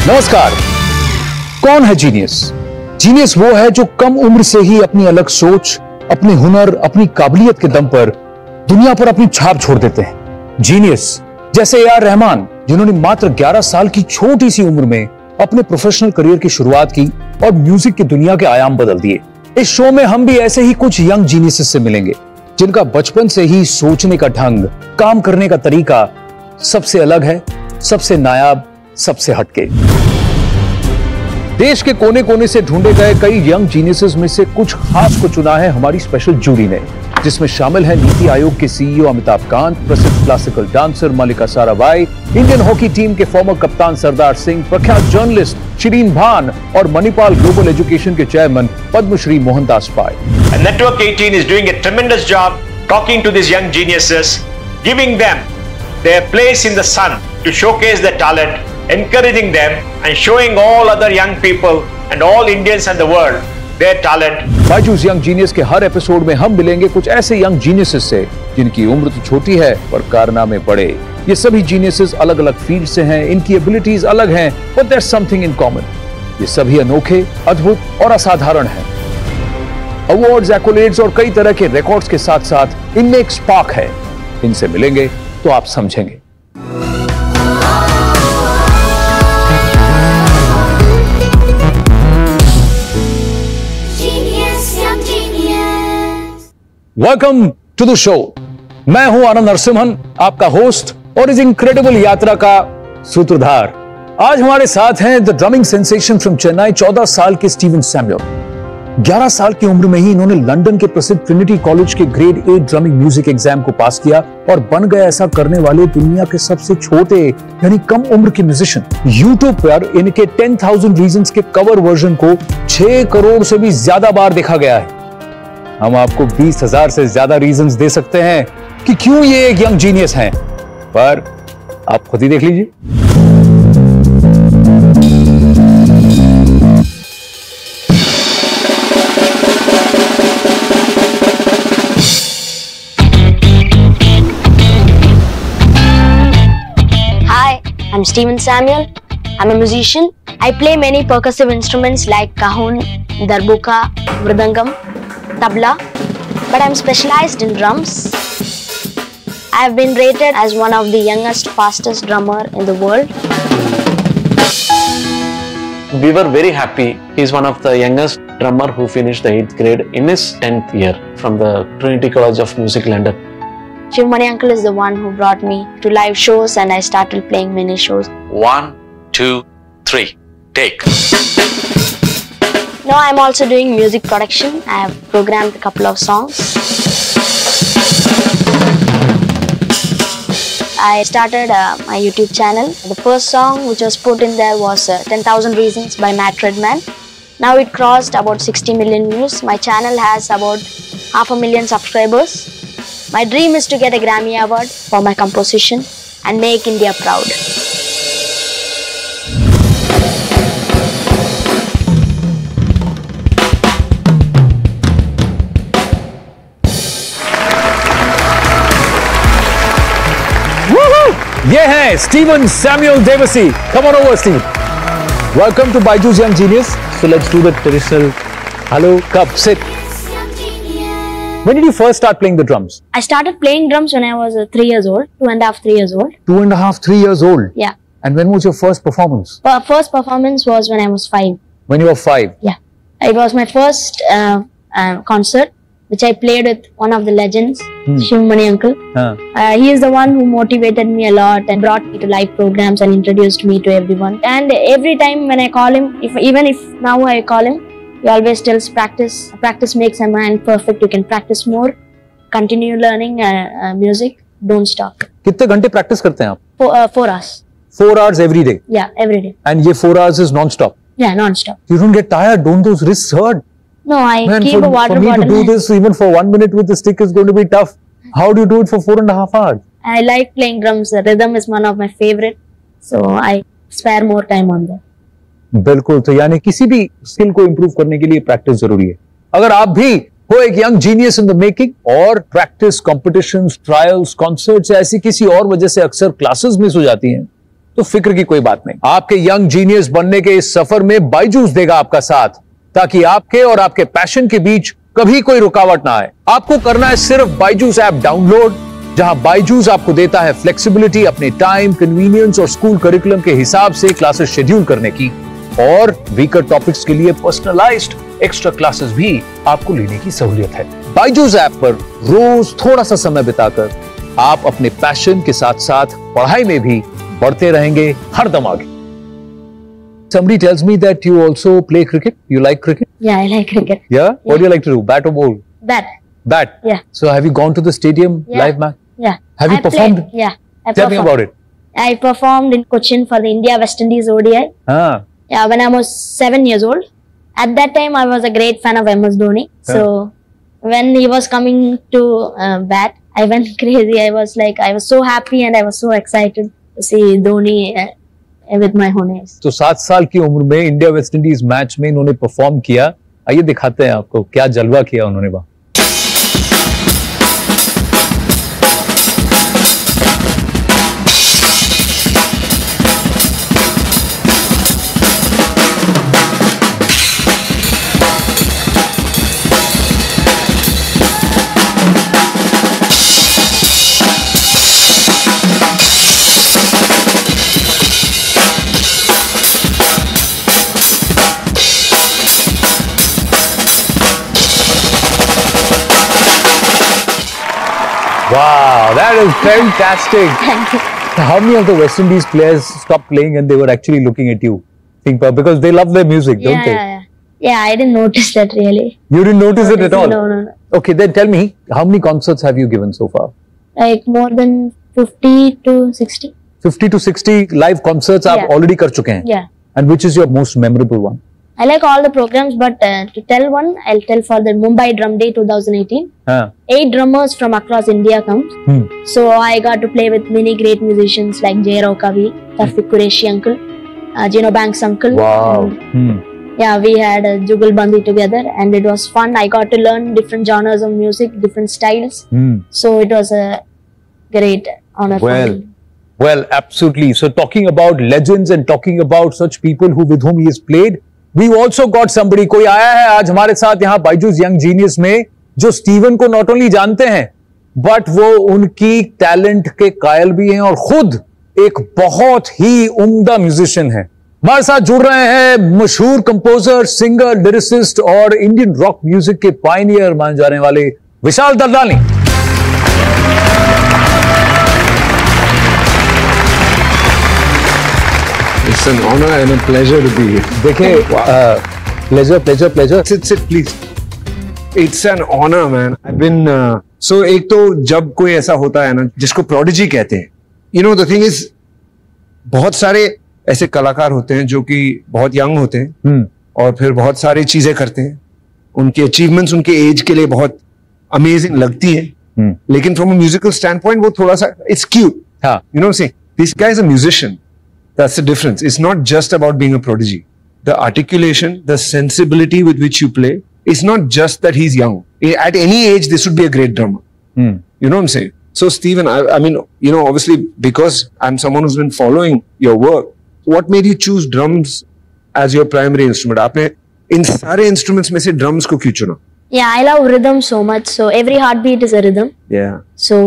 नमस्कार। कौन है जीनियस? जीनियस वो है जो कम उम्र से ही अपनी अलग सोच, अपने हुनर, अपनी काबिलियत के दम पर दुनिया पर अपनी छाप छोड़ देते हैं। जीनियस जैसे ए आर रहमान, जिन्होंने मात्र 11 साल की छोटी सी उम्र में अपने प्रोफेशनल करियर की शुरुआत की और म्यूजिक की दुनिया के आयाम बदल दिए। इस शो में हम भी ऐसे ही कुछ यंग जीनियसेस से मिलेंगे, जिनका बचपन से ही सोचने का ढंग, काम करने का तरीका सबसे अलग है, सबसे नायाब, सबसे हटके। देश के कोने कोने से ढूंढे गए कई यंग जीनियसेस में से कुछ खास को चुना है हमारी स्पेशल जूरी ने, जिसमें शामिल है नीति आयोग के सीईओ अमिताभ कांत, प्रसिद्ध classical dancer Mallika Sarabhai, Indian hockey team के फॉर्मर कप्तान सरदार सिंह, प्रख्यात जर्नलिस्ट शिरीन भान और मणिपाल ग्लोबल एजुकेशन के chairman Padmashri Mohandas Pai. Network 18 is doing a tremendous job talking to these young geniuses, giving them their place in the sun to showcase their talent, encouraging them and showing all other young people and all Indians and the world their talent. Byju's young genius के हर episode में हम मिलेंगे कुछ ऐसे young geniuses से जिनकी उम्र तो छोटी है पर कारनामे बड़े। ये सभी जीनियसेस अलग अलग फील्ड से हैं, इनकी एबिलिटीज अलग हैं, but there something in common. ये सभी अनोखे, अद्भुत और असाधारण हैं। अवार्ड्स, एक्कोलेड्स और कई तरह के रिकॉर्ड्स के साथ साथ इनमें एक स्पार्क है। इनसे मिलेंगे तो आप समझेंगे। Welcome to the show. मैं हूं आनंद नरसिम्हन, आपका होस्ट और इस इनक्रेडिबल यात्रा का सूत्रधार। आज हमारे साथ हैं the drumming sensation from Chennai, 14 साल के स्टीवन सैमुअल। 11 साल की उम्र में ही इन्होंने लंदन के प्रसिद्ध ट्रिनिटी कॉलेज के ग्रेड 8 ड्रमिंग म्यूजिक एग्जाम को पास किया और बन गए ऐसा करने वाले दुनिया के सबसे छोटे यानी कम उम्र के म्यूजिशियन। यूट्यूब पर इनके 10,000 रीजंस के कवर वर्जन को 6 करोड़ से भी ज्यादा बार देखा गया है। हम आपको 20,000 से ज्यादा रीजंस दे सकते हैं कि क्यों ये एक यंग जीनियस हैं, पर आप खुद ही देख लीजिए। I'm Steven Samuel. I'm a musician. I play many percussive instruments like cajon, darbuka, mridangam, tabla, but I'm specialized in drums. I have been rated as one of the youngest, fastest drummer in the world. We were very happy. He's one of the youngest drummer who finished the 8th grade in his 10th year from the Trinity College of Music, London. Shiv Mani uncle is the one who brought me to live shows and I started playing many shows. 1, 2, 3, take. Now I'm also doing music production. I have programmed a couple of songs. I started my YouTube channel. The first song which was put in there was 10,000 Reasons by Matt Redman. Now it crossed about 60 million views. My channel has about 500,000 subscribers. My dream is to get a Grammy Award for my composition and make India proud. ये हैं Stephen Samuel Devassy. Come on over, Steve. Welcome to Byju's Young Genius. So let's do the traditional hello, cup, sit. When did you first start playing the drums? I started playing drums when I was 3 years old, 2.5, 3 years old. 2.5, 3 years old? Yeah. And when was your first performance? First performance was when I was 5. When you were 5? Yeah. It was my first concert, which I played with one of the legends, Shiv Mani uncle. He is the one who motivated me a lot and brought me to live programs and introduced me to everyone. And every time when I call him, even if now I call him, he always tells practice. Practice makes a man perfect. You can practice more. Continue learning music. Don't stop. कितने घंटे practice करते हैं आप? 4 hours. 4 hours every day? Yeah, every day. And ये 4 hours is non-stop? Yeah, non-stop. You don't get tired? Don't those wrists hurt? No, I keep a water bottle. For me to do this even for 1 minute with the stick is going to be tough. How do you do it for 4.5 hours? I like playing drums. The rhythm is one of my favorite. So I spare more time on that. बिल्कुल। तो यानी किसी भी skill को improve करने के लिए practice जरूरी है। अगर आप भी हो एक young genius in the making और प्रैक्टिस, कॉम्पिटिशंस, ट्रायल्स, कॉन्सर्ट्स ऐसी किसी और वजह से अक्सर क्लासेस मिस हो जाती हैं, तो फिक्र की कोई बात नहीं, आपके यंग जीनियस बनने के इस सफर में बायजूस देगा आपका साथ, ताकि आपके और आपके पैशन के बीच कभी कोई रुकावट ना आए। आपको करना है सिर्फ बायजूस ऐप डाउनलोड, जहां बायजूस आपको देता है फ्लेक्सिबिलिटी अपने टाइम, कन्वीनियंस और स्कूल करिकुलम के हिसाब से क्लासेस शेड्यूल करने की, और वीकर टॉपिक्स के लिए पर्सनलाइज्ड एक्स्ट्रा क्लासेस भी आपको लेने की सहूलियत है। बायजूस ऐप पर रोज थोड़ा सा समय बिताकर आप अपने पैशन के साथ साथ पढ़ाई में भी बढ़ते रहेंगे हरदम आगे। Somebody tells me that you also play cricket. You like cricket? Yeah, I like cricket. Yeah? What do you like to do? Bat or ball? Bat. Bat? Yeah. So have you gone to the stadium live match? Yeah. Have you performed? Yeah. Tell me about it. I performed in Cochin for the India West Indies ODI. Ah. Yeah, when I was 7 years old. At that time, I was a great fan of MS Dhoni. So when he was coming to bat, I went crazy. I was so happy and I was so excited to see Dhoni with my own eyes. तो 7 साल की उम्र में India West Indies match में इन्होंने perform किया। आइए दिखाते हैं आपको क्या जलवा किया उन्होंने वहां। Wow, that is fantastic. Thank you. How many of the West Indies players stopped playing and they were actually looking at you? Because they love their music, don't they? Yeah, I didn't notice that really. You didn't notice it at all? No. Okay, then tell me, how many concerts have you given so far? Like more than 50 to 60. 50 to 60 live concerts आप already कर चुके हैं? Yeah. And which is your most memorable one? I like all the programs, but to tell one, I'll tell for the Mumbai Drum Day 2018. 8 drummers from across India come. So I got to play with many great musicians like Jay Rao Kavi, Tawfiq Qureshi uncle, Gino Banks uncle. Wow. Yeah, we had a Jugal Bandi together and it was fun. I got to learn different genres of music, different styles. So it was a great honor for me. Well, absolutely. So talking about legends and talking about such people with whom he has played, we also got somebody, कोई आया है आज हमारे साथ यहाँ Byju's young genius में, जो Steven को नॉट ओनली जानते हैं बट वो उनकी टैलेंट के कायल भी हैं और खुद एक बहुत ही उम्दा म्यूजिशियन है। हमारे साथ जुड़ रहे हैं मशहूर कंपोजर, सिंगर, लिरिसिस्ट और इंडियन रॉक म्यूजिक के पायनियर माने जाने वाले विशाल दलदानी। It's an honor and a pleasure to be here. देखिए, pleasure. Sit, please. It's an honor, man. I've been so एक तो जब कोई ऐसा होता है ना जिसको prodigy कहते हैं, you know the thing is, बहुत सारे ऐसे कलाकार होते हैं जो कि बहुत यंग होते हैं और फिर बहुत सारी चीजें करते हैं, उनके अचीवमेंट्स उनके एज के लिए बहुत अमेजिंग लगती है, लेकिन from a musical stand point वो थोड़ा सा इट्स क्यूट, यू नो, से this guy is a musician. That's the difference. It's not just about being a prodigy. The articulation, the sensibility with which you play, it's not just that he's young. At any age, this would be a great drummer. You know what I'm saying? So, Stephen, I mean, you know, obviously, because I'm someone who's been following your work, what made you choose drums as your primary instrument? आपने इन सारे instruments में से drums को क्यों चुना? Yeah, I love rhythm so much. So every heartbeat is a rhythm. Yeah. So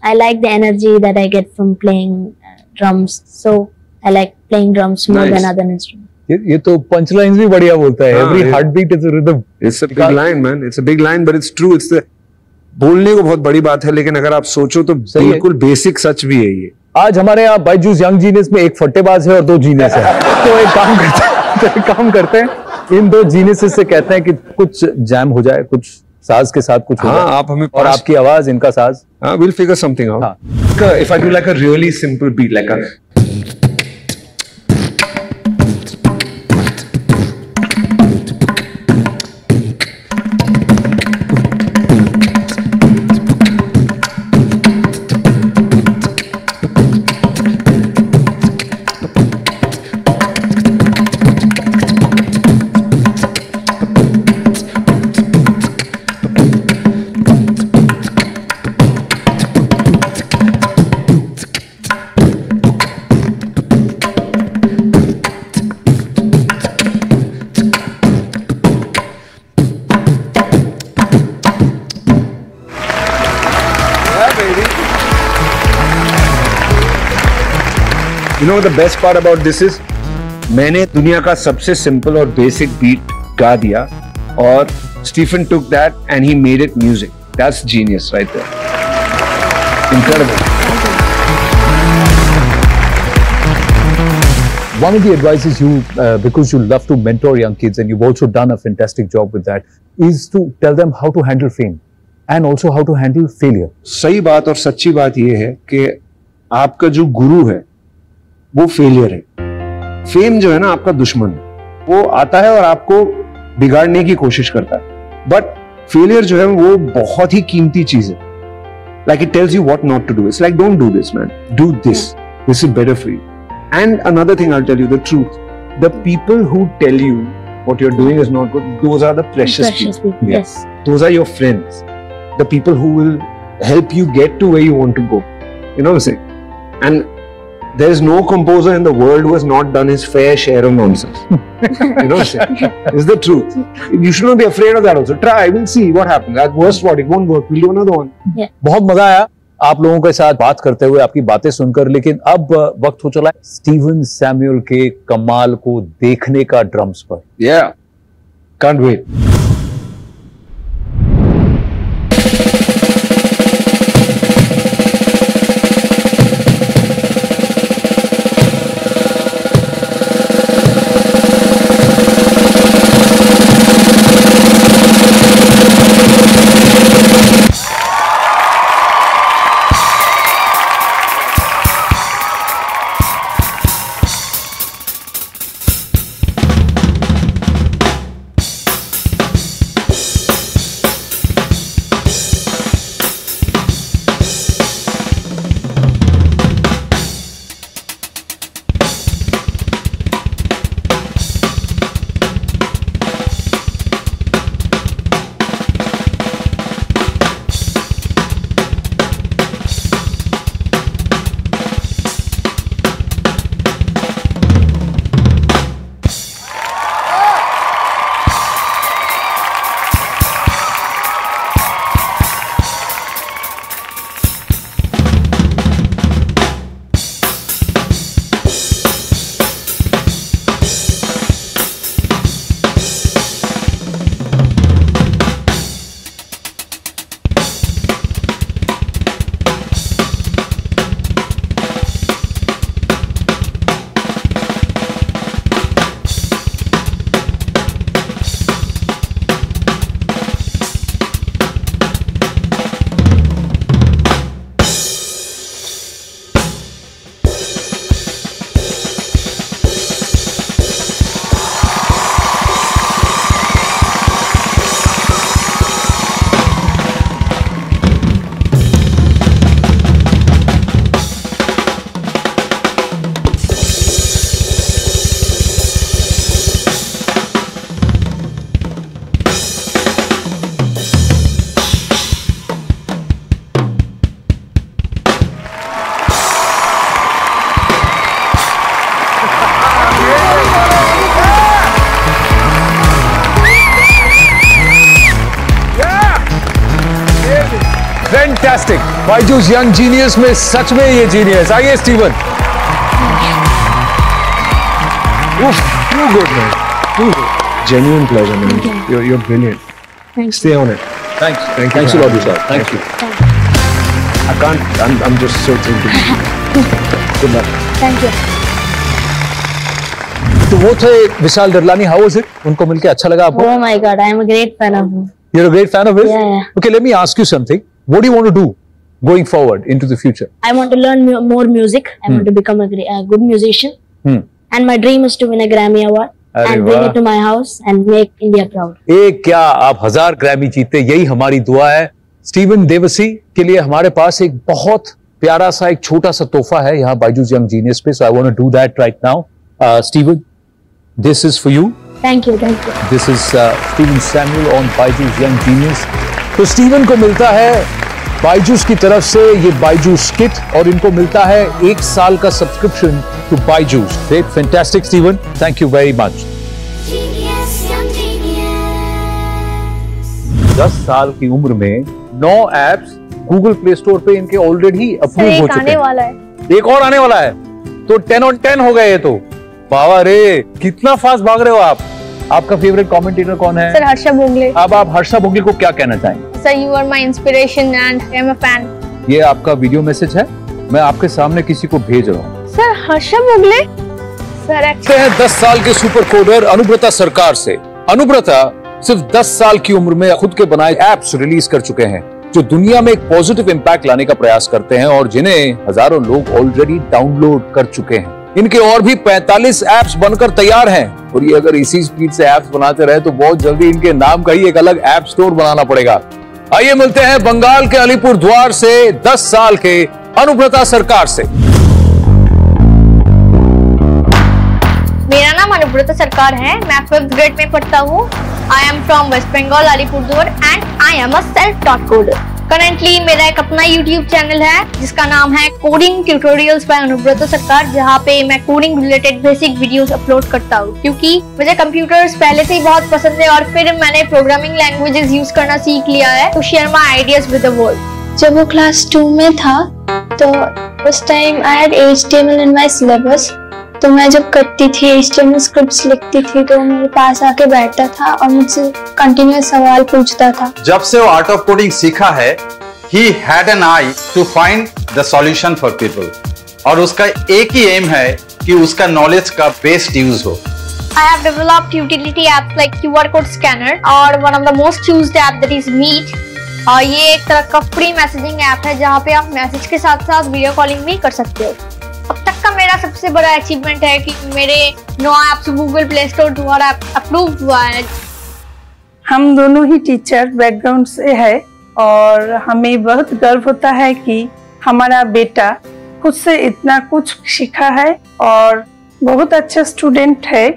I like the energy that I get from playing drums. So I like playing drums more than other instruments. ये तो पंचलाइंस भी बढ़िया बोलता है. Every heartbeat is a rhythm. It's a big line, man. It's a big line, but it's true. It's the बोलने को बहुत बड़ी बात है, लेकिन अगर आप सोचो तो बिल्कुल बेसिक सच भी है ये. आज हमारे यहाँ बायजूस यंग जीनियस में एक फट्टेबाज है और 2 जीनियस है. तो एक काम करते हैं, इन 2 जीनियस से कहते हैं कि कुछ जैम हो जाए, कुछ साज के साथ कुछ हो जाए. आप हमें और आपकी आवाज, इनका साज. We'll figure something out. If I do like a really simple beat, like a You know the best part about this is, मैंने दुनिया का सबसे सिंपल और बेसिक बीट गा दिया और Stephen took that and he made it music. That's genius right there. Incredible. One of the advices you, because you love to mentor young kids and you've also done a fantastic job with that, is to tell them how to handle fame and also how to handle failure. सही बात और सच्ची बात ये है कि आपका जो गुरु है वो फेलियर है। फेम जो है ना आपका दुश्मन है, वो आता है और आपको बिगाड़ने की कोशिश करता है। बट फेलियर जो है वो बहुत ही कीमती चीज है। Like it tells you what not to do. It's like, don't do this, man. Do this. This is better for you. And another thing, I'll tell you the truth. The people who tell you what you're doing is not good, those are the precious people. Yes. Those are your friends. The people who will help you get to where you want to go. You know what I'm saying? And there is no composer in the world who has not done his fair share of nonsense. You know what I'm saying? It's the truth. You should not be afraid of that also. Try, we'll see what happens. At worst, what? It won't work. We'll do another one. Yeah. बहुत मजा आया आप लोगों के साथ बात करते हुए, आपकी बातें सुनकर, लेकिन अब वक्त हो चला है स्टीवन सैमुअल के कमाल को देखने का ड्रम्स पर। Yeah. Can't wait. Fantastic. Byju's young genius में सच में ये जीनियस। आइए Steven. Too good, man. Too good. Genuine pleasure, man. You're brilliant. Thanks. Stay on it. Thanks Thank a you. lot, Vishal. Thank you. I can't. I'm just so thrilled to be here. Good luck. Thank you. तो वो थे Vishal Dadlani. How was it? उनको मिलके अच्छा लगा आपको? Oh my God, I am a great fan of him. You're a great fan of his? Yeah. Okay, let me ask you something. What do you want to do going forward into the future? I want to learn more music. I want to become a good musician. And my dream is to win a Grammy Award and bring it to my house and make India proud. एक क्या आप 1000 Grammy जीते, यही हमारी दुआ है। Steven Devsi के लिए हमारे पास एक बहुत प्यारा सा एक छोटा सा तोहफा है यहाँ बायजूस यंग जीनियस पे। So I want to do that right now. Steven, this is for you. Thank you, thank you. This is Steven Samuel on Byju's young genius. तो स्टीवन को मिलता है बायजूस की तरफ से ये बायजूस किट और इनको मिलता है 1 साल का subscription to Byju's. Great, fantastic Steven, thank you very much. 10 साल की उम्र में 9 एप्स गूगल प्ले स्टोर पे इनके ऑलरेडी अप्रूव हो चुके हैं। आने वाला है। एक और आने वाला है। तो 10 on 10 हो गए ये तो। बाबा रे, कितना फास्ट भाग रहे हो आप। आपका फेवरेट कमेंटेटर कौन है? सर हर्षा भोगले। अब आप हर्षा भोगले को क्या कहना चाहेंगे? Sir you are my inspiration and I am a fan. ये आपका वीडियो मैसेज है, मैं आपके सामने किसी को भेज रहा हूँ। सर हर्षा भोगले सर हैं 10 साल के सुपर कोडर अनुव्रता सरकार से। अनुव्रता सिर्फ 10 साल की उम्र में खुद के बनाए एप्स रिलीज कर चुके हैं जो दुनिया में एक पॉजिटिव इम्पैक्ट लाने का प्रयास करते हैं और जिन्हें हजारों लोग ऑलरेडी डाउनलोड कर चुके हैं। इनके और भी 45 एप्स बनकर तैयार हैं और ये अगर इसी स्पीड से एप्स बनाते रहे तो बहुत जल्दी इनके नाम का ही एक अलग ऐप स्टोर बनाना पड़ेगा। आइए मिलते हैं बंगाल के अलीपुर द्वार से 10 साल के अनुव्रता सरकार से। मेरा नाम अनुव्रता सरकार है, मैं 5th ग्रेड में पढ़ता हूँ। I am from West Bengal Alipurduar and I am a self taught coder. Currently मेरा एक अपना YouTube चैनल है जिसका नाम है कोडिंग ट्यूटोरियल्स बाय अनुव्रता सरकार, जहाँ पे मैं coding related basic videos upload करता हूँ क्योंकि मुझे कंप्यूटर्स पहले से ही बहुत पसंद है और फिर मैंने प्रोग्रामिंग लैंग्वेजेस यूज करना सीख लिया है to share my ideas with the world. जब वो क्लास 2 में था तो उस time I had HTML in my syllabus, तो मैं जब करती थी HTML स्क्रिप्ट्स लिखती थी तो मेरे पास आके बैठता था और मुझसे कंटिन्यूअस सवाल पूछता था। जब से वो आर्ट ऑफ कोडिंग सीखा है, he had an eye to find the solution for people, और उसका एक ही एम है कि उसका नॉलेज का बेस्ट यूज हो। I have developed utility apps like QR code scanner और one of the most used app that is Meet। और ये एक तरह का फ्री मैसेजिंग ऐप है जहाँ पे आप मैसेज के साथ साथ वीडियो कॉलिंग भी कर सकते हो। अब तक का मेरा सबसे बड़ा अचीवमेंट है कि मेरे 9 ऐप्स गूगल प्ले स्टोर द्वारा अप्रूव हुआ है। हम दोनों ही टीचर बैकग्राउंड से है और हमें बहुत गर्व होता है कि हमारा बेटा खुद से इतना कुछ सीखा है और बहुत अच्छा स्टूडेंट है।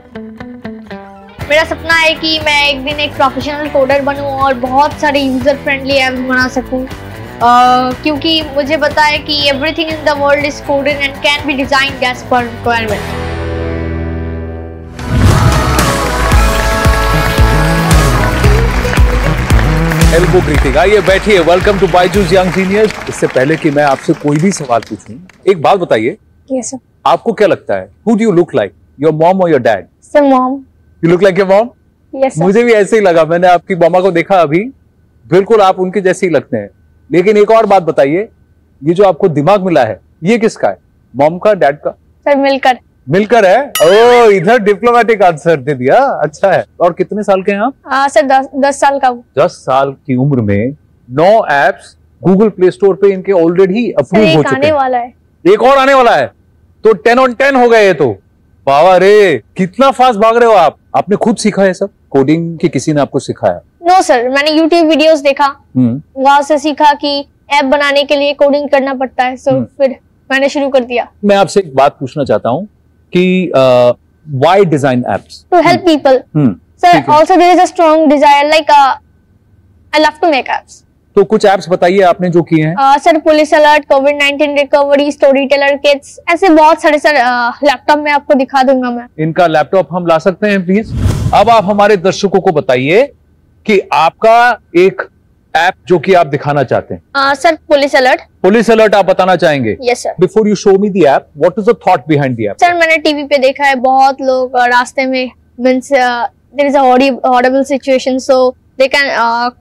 मेरा सपना है कि मैं एक दिन एक प्रोफेशनल कोडर बनूं और बहुत सारे यूजर फ्रेंडली ऐप्स बना सकूं, क्योंकि मुझे पता है कि everything in the world is coded and can be designed as per requirement. Elbow greeting. आइए बैठिए, welcome to Byju's young genius. इससे पहले कि मैं आपसे कोई भी सवाल पूछूं, एक बात बताइए। Yes sir. आपको क्या लगता है, who do you look like, your mom और your dad? Sir mom. You look like your mom? Yes sir. मुझे भी ऐसे ही लगा, मैंने आपकी मामा को देखा अभी, बिल्कुल आप उनके जैसे ही लगते हैं। लेकिन एक और बात बताइए, ये जो आपको दिमाग मिला है ये किसका है, मॉम का, डैड का? सर मिलकर। मिलकर है। ओ, इधर डिप्लोमेटिक आंसर दे दिया, अच्छा है। और कितने साल के हैं आप? सर 10 साल का। 10 साल की उम्र में 9 एप्स गूगल प्ले स्टोर पे इनके ऑलरेडी अप्रूव हो चुके हैं। वाला है, एक और आने वाला है, तो 10 on 10 हो गए ये तो। बाबा रे, कितना फास्ट भाग रहे हो आप। आपने खुद सीखा है सब कोडिंग कि किसी ने आपको सिखाया? नो सर, मैंने YouTube वीडियोस देखा, वहां से सीखा कि ऐप बनाने के लिए कोडिंग करना पड़ता है, सो फिर मैंने शुरू कर दिया। मैं आपसे एक बात पूछना चाहता हूँ कि why design apps? To help people. Sir, also there is a strong desire, like I love to make apps. तो कुछ एप्स बताइए आपने जो किए हैं। सर पुलिस अलर्ट, कोविड-19 रिकवरी, स्टोरी टेलर किट्स, ऐसे बहुत सारे सर लैपटॉप में आपको दिखा दूंगा मैं। इनका लैपटॉप हम ला सकते हैं प्लीज? अब आप हमारे दर्शकों को बताइए कि आपका एक ऐप जो कि आप दिखाना चाहते हैं। Sir police alert. Police alert आप बताना चाहेंगे? Yes sir. Before you show me the app, what is the thought behind the app? Sir मैंने टीवी पे देखा है, बहुत लोग रास्ते में means there is a horrible situation, so they can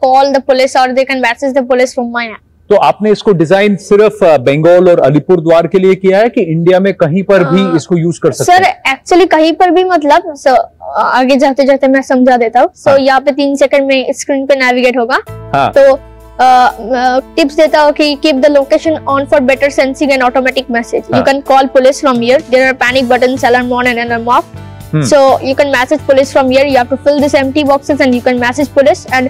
call the police or they can message the police from my app. तो आपने इसको डिजाइन सिर्फ बंगाल और अलीपुर द्वार के लिए किया है कि इंडिया में कहीं पर भी इसको यूज कर सकते हैं? सर एक्चुअली कहीं पर भी, मतलब आगे जाते जाते मैं समझा देता हूँ। सो यहाँ पे 3 सेकंड में स्क्रीन पे नेविगेट होगा। तो टिप्स देता हूँ कि keep the location on for better sensing and automatic message. You can call police from here, there are panic buttons, alarm on and alarm off. So you can message police from here. You have to fill this empty boxes and you can message police. And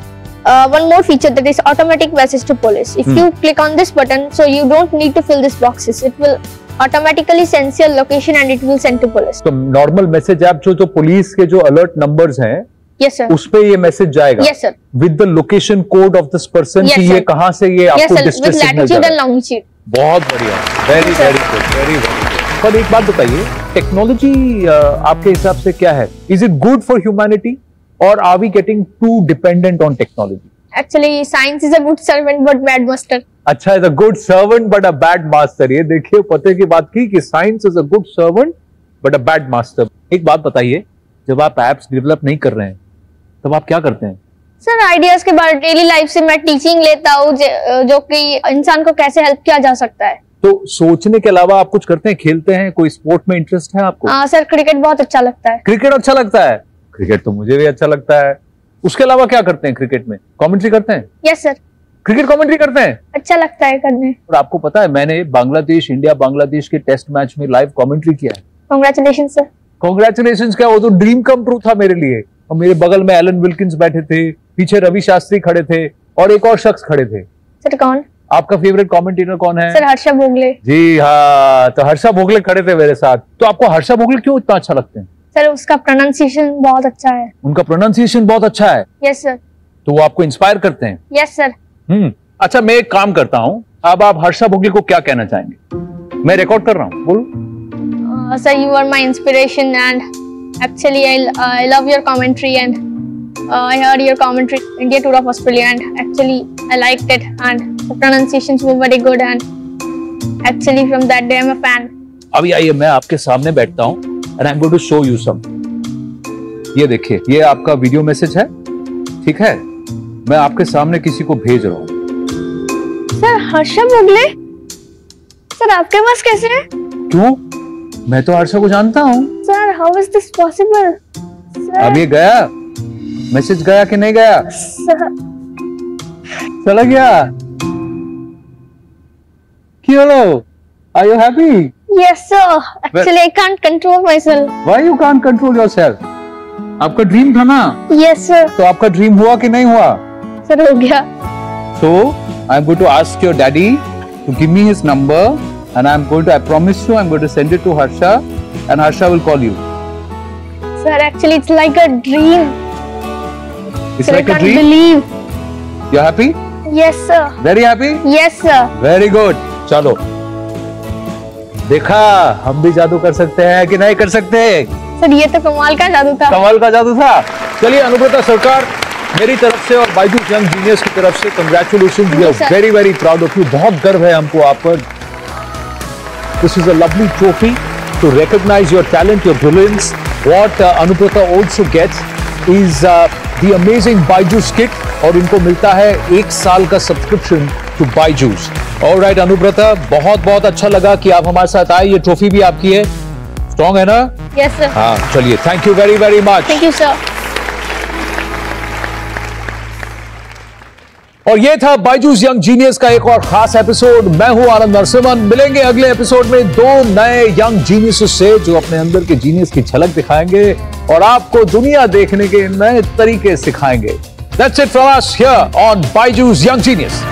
one more feature, that is automatic message to police. If you click on this button, so you don't need to fill these boxes. It will automatically sense your location and it will send to police. तो normal message app जो police के जो alert numbers हैं, yes sir, उस पे ये message जाएगा? yes sir, with the location code of this person कि ये कहाँ से ये आपको डिस्ट्रेस सिग्नल जा रहा है। बहुत बढ़िया, very very good, very very good. पर एक बात बताइए, टेक्नोलॉजी आपके हिसाब से क्या है? Is it good for humanity और are we getting too dependent on technology? Actually, science is a good servant but bad master. अच्छा is a good servant but a bad master. ये देखिए पते की बात की कि science is a good servant but a bad master. एक बात बताइए, जब आप एप्स डेवलप नहीं कर रहे हैं तब आप क्या करते हैं? सर आइडियाज के बाद डेली लाइफ से मैं टीचिंग लेता हूँ जो कि इंसान को कैसे हेल्प किया जा सकता है। तो सोचने के अलावा आप कुछ करते हैं, खेलते हैं, कोई स्पोर्ट में इंटरेस्ट है आपको? हाँ सर, क्रिकेट बहुत अच्छा लगता है। क्रिकेट अच्छा लगता है? क्रिकेट तो मुझे भी अच्छा लगता है। उसके अलावा क्या करते हैं क्रिकेट में? कमेंट्री करते हैं? Yes sir. क्रिकेट कमेंट्री करते हैं? अच्छा लगता है करने। और आपको पता है मैंने बांग्लादेश इंडिया बांग्लादेश के टेस्ट मैच में लाइव कमेंट्री किया है। Congratulation sir. कांग्रेचुलेशन क्या, वो तो ड्रीम कम ट्रू था मेरे लिए। और मेरे बगल में एलन विल्किंस बैठे थे, पीछे रवि शास्त्री खड़े थे और एक और शख्स खड़े थे। सर कौन? आपका फेवरेट कमेंटेटर कौन है? सर हर्षा भोगले। जी हाँ, तो हर्षा भोगले खड़े थे मेरे साथ। तो आपको हर्षा भोगले क्यों इतना अच्छा लगते हैं? सर उसका प्रोनाउंसिएशन बहुत अच्छा है। उनका प्रोनाउंसिएशन बहुत अच्छा है? Yes sir. तो वो आपको इंस्पायर करते हैं? Yes sir. अच्छा मैं एक काम करता हूँ, अब आप हर्षा भोगले को क्या कहना चाहेंगे? मैं रिकॉर्ड कर रहा हूँ, बोलो। Sir you are my inspiration and actually I love your commentary and I heard your commentary India tour of Australia and actually I liked it and the pronunciations were very good and actually from that day I'm a fan. अभी आइए मैं आपके सामने बैठता हूँ and I'm going to show you some. ये देखिए, ये आपका वीडियो मैसेज है, ठीक है? मैं आपके सामने किसी को भेज रहा हूँ। सर हर्षा भोगले सर आपके पास कैसे है? क्यों? मैं तो हर्षा को जानता हूँ। Sir how is this possible? अब ये गया, मैसेज गया कि नहीं गया? चला गया। क्यों? Are you happy? Yes sir. Actually I can't control myself. Why you can't control yourself? आपका ड्रीम था ना? Yes sir. तो आपका ड्रीम हुआ कि नहीं हुआ? सर हो गया। So I'm going to ask your daddy to give me his number and I promise you I'm going to send it to Harsha and Harsha will call you. Sir actually it's like a dream. It's sir, like I a can't dream? believe. You're happy? Yes sir. Very happy? Yes sir. Very good. चलो, देखा हम भी जादू कर सकते हैं कि नहीं कर सकते? सर ये तो कमाल का जादू था। कमाल का जादू था। चलिए अनुव्रता सरकार, मेरी तरफ से और बायजूस यंग जीनियस की तरफ से congratulation. We are very very proud of you. बहुत गर्व है हमको आप पर। This is a lovely trophy to recognise your talent, your brilliance. What Anuvrata also gets is the amazing Byju's kit और इनको मिलता है 1 साल का subscription to Byju's. Alright Anuvrata, बहुत बहुत अच्छा लगा कि आप हमारे साथ आए। ये ट्रॉफी भी आपकी है, स्ट्रॉन्ग है ना? Yes sir. हाँ चलिए, thank you very very much. Thank you sir. और ये था बायजूस यंग जीनियस का एक और खास एपिसोड। मैं हूं आनंद नरसिम्हन। मिलेंगे अगले एपिसोड में 2 नए यंग जीनियस से जो अपने अंदर के जीनियस की झलक दिखाएंगे और आपको दुनिया देखने के नए तरीके सिखाएंगे। That's it from us here on Byju's Young Genius.